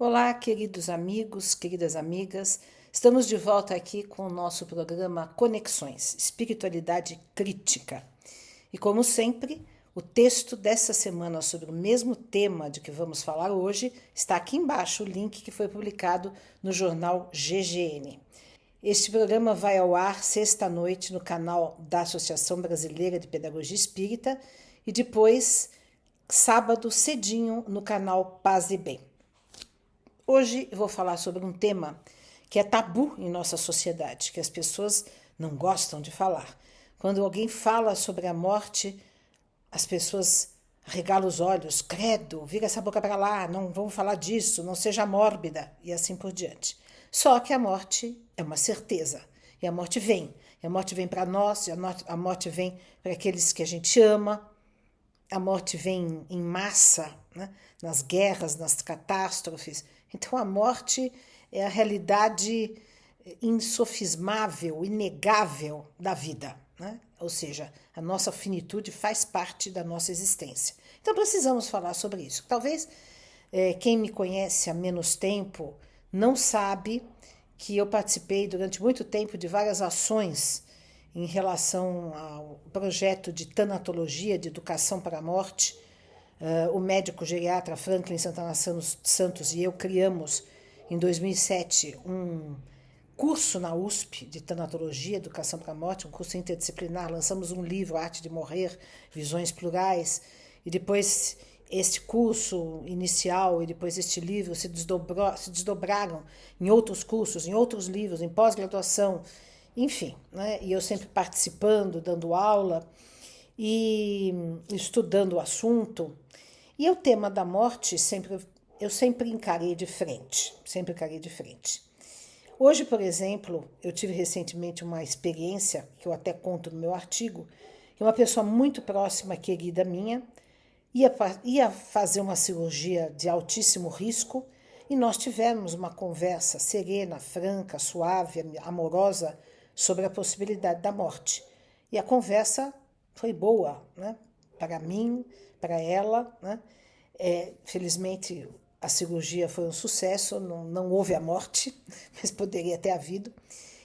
Olá, queridos amigos, queridas amigas. Estamos de volta aqui com o nosso programa Conexões, Espiritualidade Crítica. E como sempre, o texto dessa semana sobre o mesmo tema de que vamos falar hoje está aqui embaixo, o link que foi publicado no jornal GGN. Este programa vai ao ar sexta-noite no canal da Associação Brasileira de Pedagogia Espírita e depois, sábado cedinho, no canal Paz e Bem. Hoje eu vou falar sobre um tema que é tabu em nossa sociedade, que as pessoas não gostam de falar. Quando alguém fala sobre a morte, as pessoas arregalam os olhos, credo, vira essa boca para lá, não vamos falar disso, não seja mórbida, e assim por diante. Só que a morte é uma certeza, e a morte vem. E a morte vem para nós, e a morte vem para aqueles que a gente ama, a morte vem em massa, né? Nas guerras, nas catástrofes. Então a morte é a realidade insofismável, inegável da vida, né? Ou seja, a nossa finitude faz parte da nossa existência. Então precisamos falar sobre isso. Talvez quem me conhece há menos tempo não sabe que eu participei durante muito tempo de várias ações em relação ao projeto de tanatologia, de educação para a morte. O médico geriatra Franklin Santana Santos e eu criamos, em 2007, um curso na USP de tanatologia, educação para a morte, um curso interdisciplinar. Lançamos um livro, Arte de Morrer, Visões Plurais, e depois este curso inicial e depois este livro se desdobraram em outros cursos, em outros livros, em pós-graduação, enfim, né? E eu sempre participando, dando aula e estudando o assunto. E o tema da morte eu sempre encarei de frente, sempre encarei de frente. Hoje, por exemplo, eu tive recentemente uma experiência, que eu até conto no meu artigo, que uma pessoa muito próxima, querida minha, ia fazer uma cirurgia de altíssimo risco e nós tivemos uma conversa serena, franca, suave, amorosa sobre a possibilidade da morte. E a conversa foi boa, né? Para mim, para ela, né? Felizmente a cirurgia foi um sucesso, não houve a morte, mas poderia ter havido.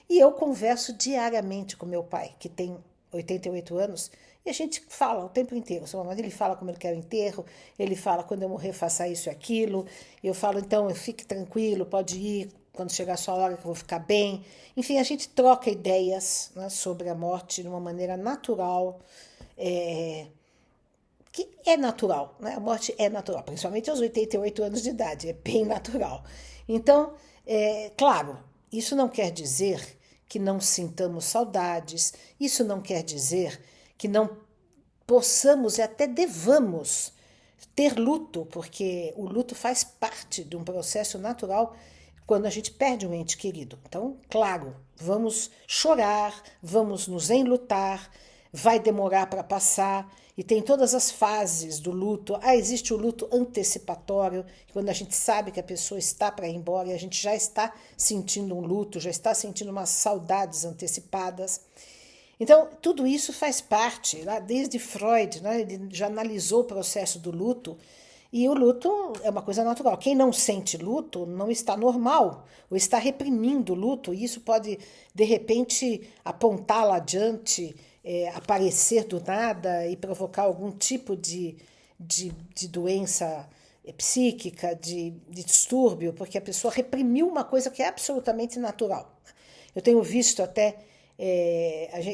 E eu converso diariamente com meu pai, que tem 88 anos, e a gente fala o tempo inteiro. Ele fala como ele quer o enterro, ele fala quando eu morrer faça isso e aquilo, eu falo então fique tranquilo, pode ir, quando chegar a sua hora que eu vou ficar bem. Enfim, a gente troca ideias, né, sobre a morte de uma maneira natural, que é natural, né? A morte é natural, principalmente aos 88 anos de idade, é bem natural. Então, claro, isso não quer dizer que não sintamos saudades, isso não quer dizer que não possamos e até devamos ter luto, porque o luto faz parte de um processo natural quando a gente perde um ente querido. Então, claro, vamos chorar, vamos nos enlutar, vai demorar para passar, e tem todas as fases do luto. Existe o luto antecipatório, quando a gente sabe que a pessoa está para ir embora e a gente já está sentindo um luto, já está sentindo umas saudades antecipadas. Então, tudo isso faz parte, lá desde Freud, né? Ele já analisou o processo do luto, e o luto é uma coisa natural. Quem não sente luto não está normal, ou está reprimindo o luto, e isso pode, de repente, apontar lá adiante, aparecer do nada e provocar algum tipo de doença psíquica, de distúrbio, porque a pessoa reprimiu uma coisa que é absolutamente natural. Eu tenho visto até,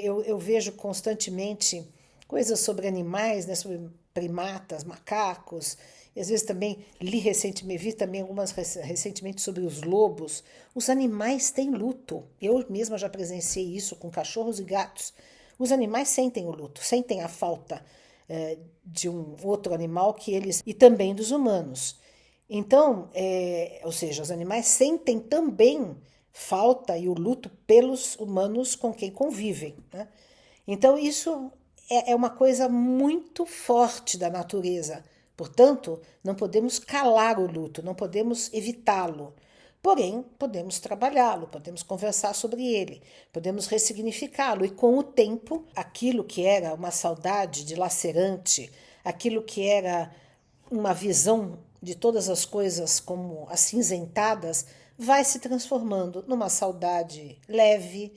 eu vejo constantemente coisas sobre animais, né, sobre primatas, macacos, e às vezes também vi também algumas recentemente sobre os lobos. Os animais têm luto. Eu mesma já presenciei isso com cachorros e gatos. Os animais sentem o luto, sentem a falta de um outro animal que eles... E também dos humanos. Então, ou seja, os animais sentem também falta e o luto pelos humanos com quem convivem, né? Então, isso é uma coisa muito forte da natureza. Portanto, não podemos calar o luto, não podemos evitá-lo. Porém, podemos trabalhá-lo, podemos conversar sobre ele, podemos ressignificá-lo. E com o tempo, aquilo que era uma saudade dilacerante, aquilo que era uma visão de todas as coisas como acinzentadas, vai se transformando numa saudade leve,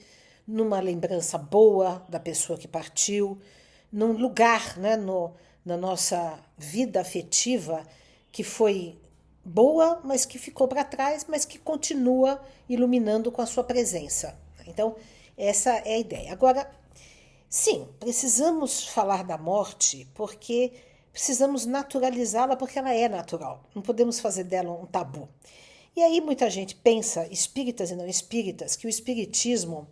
numa lembrança boa da pessoa que partiu, num lugar, né, na nossa vida afetiva que foi boa, mas que ficou para trás, mas que continua iluminando com a sua presença. Então, essa é a ideia. Agora, sim, precisamos falar da morte porque precisamos naturalizá-la porque ela é natural. Não podemos fazer dela um tabu. E aí muita gente pensa, espíritas e não espíritas, que o espiritismo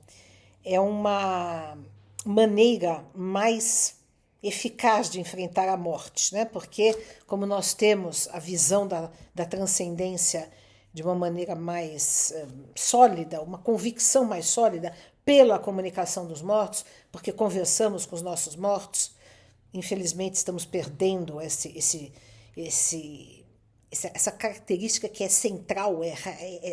é uma maneira mais eficaz de enfrentar a morte, né? Porque como nós temos a visão da transcendência de uma maneira mais sólida, uma convicção mais sólida pela comunicação dos mortos, porque conversamos com os nossos mortos, infelizmente estamos perdendo essa característica que é central, é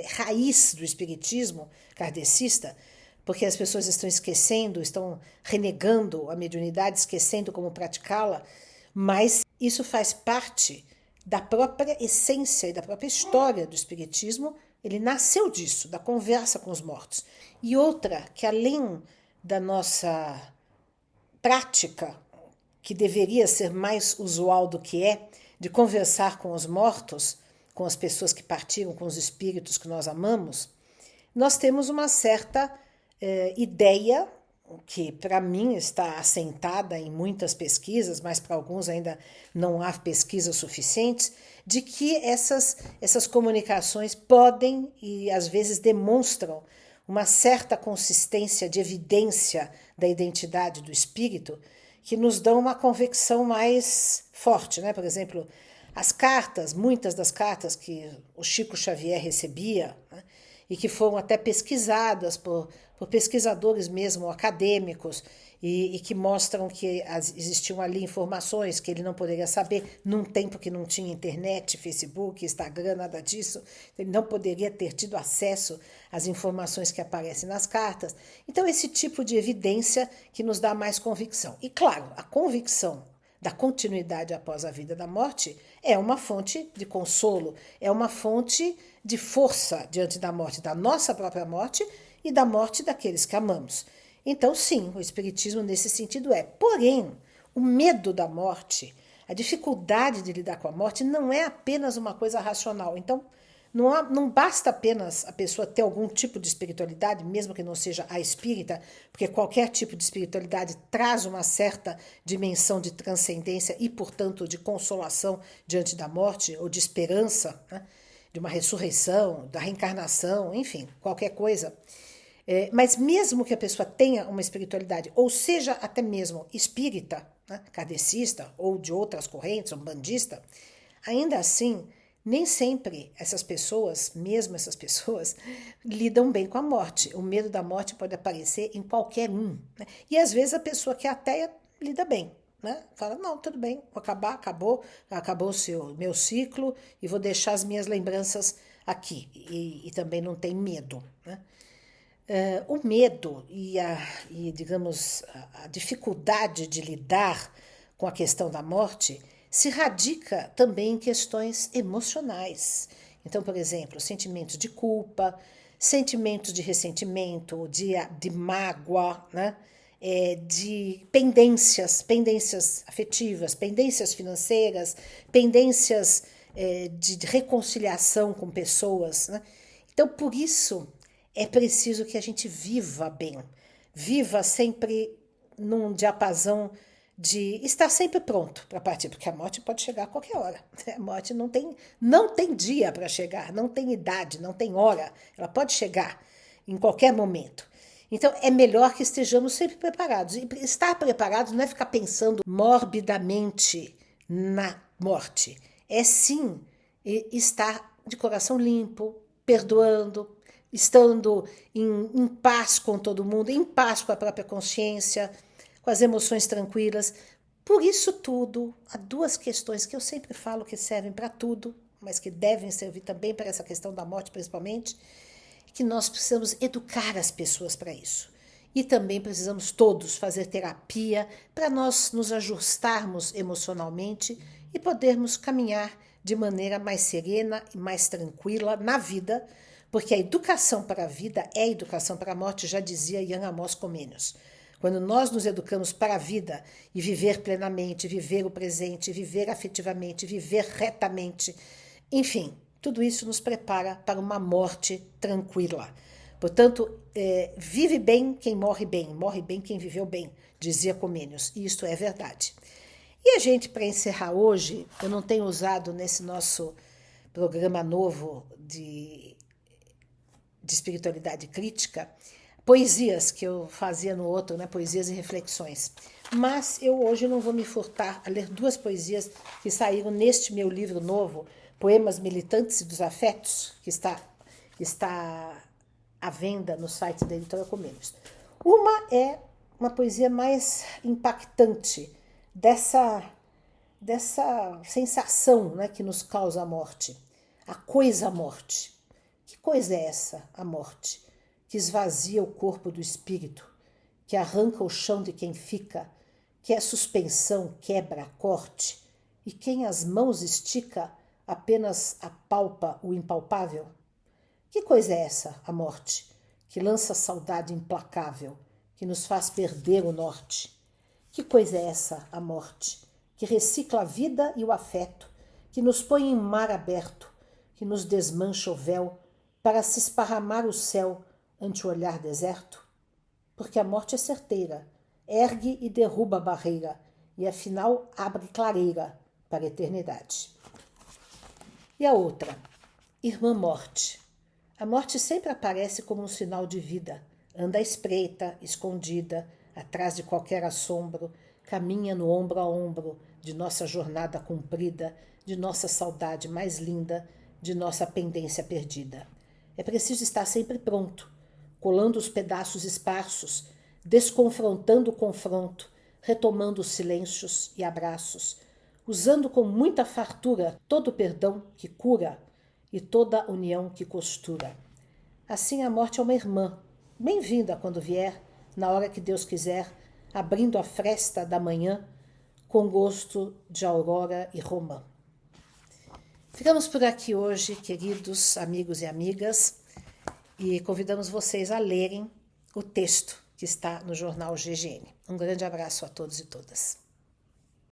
raiz do espiritismo kardecista, porque as pessoas estão esquecendo, estão renegando a mediunidade, esquecendo como praticá-la, mas isso faz parte da própria essência e da própria história do espiritismo. Ele nasceu disso, da conversa com os mortos. E outra, que além da nossa prática, que deveria ser mais usual do que é, de conversar com os mortos, com as pessoas que partiram, com os espíritos que nós amamos, nós temos uma certa ideia, que para mim está assentada em muitas pesquisas, mas para alguns ainda não há pesquisas suficientes, de que essas comunicações podem e às vezes demonstram uma certa consistência de evidência da identidade do espírito, que nos dão uma convicção mais forte, né? Por exemplo, as cartas, muitas das cartas que o Chico Xavier recebia, né? E que foram até pesquisadas por pesquisadores mesmo, acadêmicos, e que mostram que existiam ali informações que ele não poderia saber num tempo que não tinha internet, Facebook, Instagram, nada disso. Ele não poderia ter tido acesso às informações que aparecem nas cartas. Então, esse tipo de evidência que nos dá mais convicção. E, claro, a convicção da continuidade após a vida da morte é uma fonte de consolo, é uma fonte de força diante da morte, da nossa própria morte e da morte daqueles que amamos. Então, sim, o espiritismo nesse sentido é. Porém, o medo da morte, a dificuldade de lidar com a morte não é apenas uma coisa racional. Então, não basta apenas a pessoa ter algum tipo de espiritualidade, mesmo que não seja a espírita, porque qualquer tipo de espiritualidade traz uma certa dimensão de transcendência e, portanto, de consolação diante da morte, ou de esperança, né? De uma ressurreição, da reencarnação, enfim, qualquer coisa. Mas mesmo que a pessoa tenha uma espiritualidade, ou seja até mesmo espírita, né? Kardecista, ou de outras correntes, ou bandista, ainda assim, nem sempre essas pessoas, mesmo essas pessoas, lidam bem com a morte. O medo da morte pode aparecer em qualquer um, né? E às vezes a pessoa que é ateia lida bem, né? Fala, não, tudo bem, vou acabar, acabou o meu ciclo e vou deixar as minhas lembranças aqui. E também não tem medo, né? O medo digamos, a dificuldade de lidar com a questão da morte se radica também em questões emocionais. Então, por exemplo, sentimentos de culpa, sentimentos de ressentimento, de mágoa, né? De pendências afetivas, pendências financeiras, pendências de reconciliação com pessoas, né? Então, por isso, é preciso que a gente viva bem, viva sempre num diapasão de estar sempre pronto para partir, porque a morte pode chegar a qualquer hora. A morte não tem dia para chegar, não tem idade, não tem hora, ela pode chegar em qualquer momento. Então, é melhor que estejamos sempre preparados. E estar preparados não é ficar pensando morbidamente na morte. É sim estar de coração limpo, perdoando, estando em paz com todo mundo, em paz com a própria consciência, com as emoções tranquilas. Por isso tudo, há duas questões que eu sempre falo que servem para tudo, mas que devem servir também para essa questão da morte principalmente, que nós precisamos educar as pessoas para isso. E também precisamos todos fazer terapia para nós nos ajustarmos emocionalmente e podermos caminhar de maneira mais serena e mais tranquila na vida, porque a educação para a vida é a educação para a morte, já dizia Jan Amos Comenius. Quando nós nos educamos para a vida e viver plenamente, viver o presente, viver afetivamente, viver retamente, enfim, tudo isso nos prepara para uma morte tranquila. Portanto, vive bem quem morre bem quem viveu bem, dizia Comenius, e isto é verdade. E a gente, para encerrar hoje, eu não tenho usado nesse nosso programa novo de espiritualidade crítica, poesias que eu fazia no outro, né? Poesias e reflexões. Mas eu hoje não vou me furtar a ler duas poesias que saíram neste meu livro novo, Poemas Militantes e dos Afetos, que está à venda no site da Editora Comenius. Uma é uma poesia mais impactante dessa sensação, né, que nos causa a morte, a coisa morte. Que coisa é essa, a morte? Que esvazia o corpo do espírito, que arranca o chão de quem fica, que é suspensão, quebra, corte, e quem as mãos estica apenas apalpa o impalpável? Que coisa é essa, a morte, que lança saudade implacável, que nos faz perder o norte? Que coisa é essa, a morte, que recicla a vida e o afeto, que nos põe em mar aberto, que nos desmancha o véu para se esparramar o céu ante o olhar deserto? Porque a morte é certeira, ergue e derruba a barreira e afinal abre clareira para a eternidade. E a outra, Irmã Morte. A morte sempre aparece como um sinal de vida, anda à espreita, escondida, atrás de qualquer assombro, caminha no ombro a ombro de nossa jornada cumprida, de nossa saudade mais linda, de nossa pendência perdida. É preciso estar sempre pronto, colando os pedaços esparsos, desconfrontando o confronto, retomando os silêncios e abraços, usando com muita fartura todo o perdão que cura e toda a união que costura. Assim a morte é uma irmã, bem-vinda quando vier, na hora que Deus quiser, abrindo a fresta da manhã, com gosto de aurora e romã. Ficamos por aqui hoje, queridos amigos e amigas, e convidamos vocês a lerem o texto que está no jornal GGN. Um grande abraço a todos e todas.